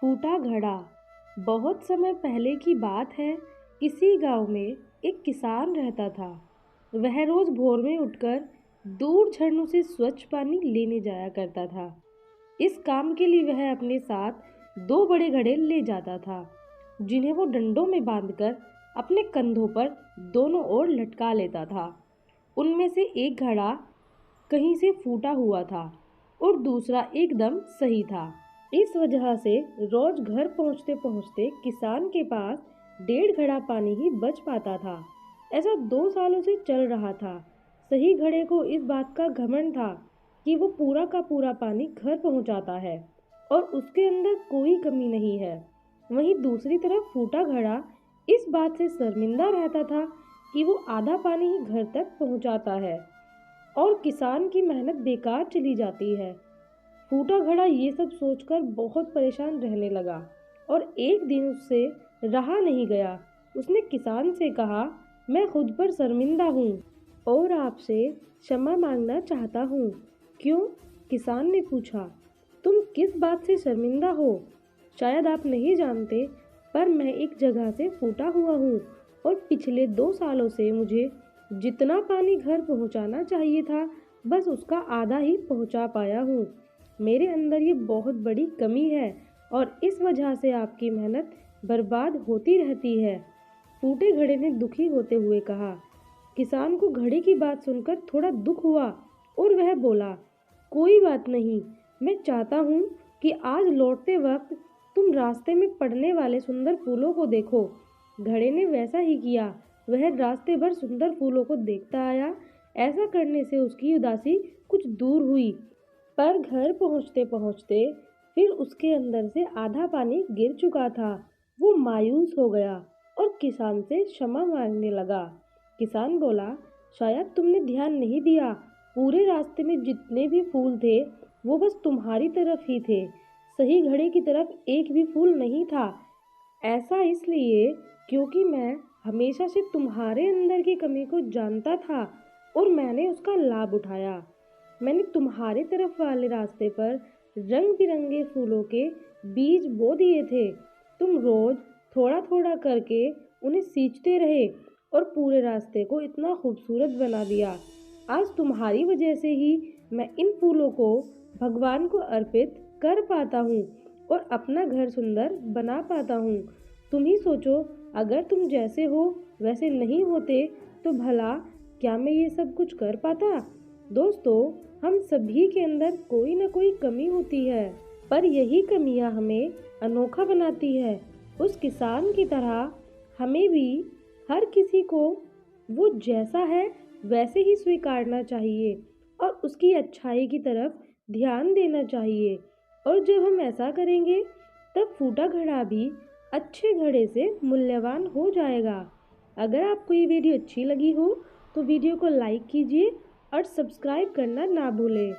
फूटा घड़ा। बहुत समय पहले की बात है। किसी गांव में एक किसान रहता था। वह रोज भोर में उठकर दूर झरनों से स्वच्छ पानी लेने जाया करता था। इस काम के लिए वह अपने साथ दो बड़े घड़े ले जाता था, जिन्हें वो डंडों में बांधकर अपने कंधों पर दोनों ओर लटका लेता था। उनमें से एक घड़ा कहीं से फूटा हुआ था और दूसरा एकदम सही था। इस वजह से रोज घर पहुंचते पहुंचते किसान के पास 1.5 घड़ा पानी ही बच पाता था। ऐसा 2 सालों से चल रहा था। सही घड़े को इस बात का घमंड था कि वो पूरा का पूरा पानी घर पहुंचाता है और उसके अंदर कोई कमी नहीं है। वहीं दूसरी तरफ फूटा घड़ा इस बात से शर्मिंदा रहता था कि वो आधा पानी ही घर तक पहुंचाता है और किसान की मेहनत बेकार चली जाती है। फूटा घड़ा ये सब सोचकर बहुत परेशान रहने लगा और एक दिन उससे रहा नहीं गया। उसने किसान से कहा, मैं खुद पर शर्मिंदा हूँ और आपसे क्षमा मांगना चाहता हूँ। क्यों? किसान ने पूछा। तुम किस बात से शर्मिंदा हो? शायद आप नहीं जानते, पर मैं एक जगह से फूटा हुआ हूँ और पिछले 2 सालों से मुझे जितना पानी घर पहुँचाना चाहिए था, बस उसका आधा ही पहुँचा पाया हूँ। मेरे अंदर ये बहुत बड़ी कमी है और इस वजह से आपकी मेहनत बर्बाद होती रहती है। फूटे घड़े ने दुखी होते हुए कहा। किसान को घड़े की बात सुनकर थोड़ा दुख हुआ और वह बोला, कोई बात नहीं, मैं चाहता हूँ कि आज लौटते वक्त तुम रास्ते में पड़ने वाले सुंदर फूलों को देखो। घड़े ने वैसा ही किया। वह रास्ते भर सुंदर फूलों को देखता आया। ऐसा करने से उसकी उदासी कुछ दूर हुई, पर घर पहुंचते पहुंचते फिर उसके अंदर से आधा पानी गिर चुका था। वो मायूस हो गया और किसान से क्षमा मांगने लगा। किसान बोला, शायद तुमने ध्यान नहीं दिया, पूरे रास्ते में जितने भी फूल थे वो बस तुम्हारी तरफ ही थे, सही घड़े की तरफ एक भी फूल नहीं था। ऐसा इसलिए क्योंकि मैं हमेशा से तुम्हारे अंदर की कमी को जानता था और मैंने उसका लाभ उठाया। मैंने तुम्हारे तरफ वाले रास्ते पर रंग बिरंगे फूलों के बीज बो दिए थे। तुम रोज थोड़ा थोड़ा करके उन्हें सींचते रहे और पूरे रास्ते को इतना खूबसूरत बना दिया। आज तुम्हारी वजह से ही मैं इन फूलों को भगवान को अर्पित कर पाता हूँ और अपना घर सुंदर बना पाता हूँ। तुम ही सोचो, अगर तुम जैसे हो वैसे नहीं होते तो भला क्या मैं ये सब कुछ कर पाता? दोस्तों, हम सभी के अंदर कोई ना कोई कमी होती है, पर यही कमियां हमें अनोखा बनाती है। उस किसान की तरह हमें भी हर किसी को वो जैसा है वैसे ही स्वीकारना चाहिए और उसकी अच्छाई की तरफ ध्यान देना चाहिए। और जब हम ऐसा करेंगे तब फूटा घड़ा भी अच्छे घड़े से मूल्यवान हो जाएगा। अगर आपको ये वीडियो अच्छी लगी हो तो वीडियो को लाइक कीजिए और सब्सक्राइब करना ना भूलें।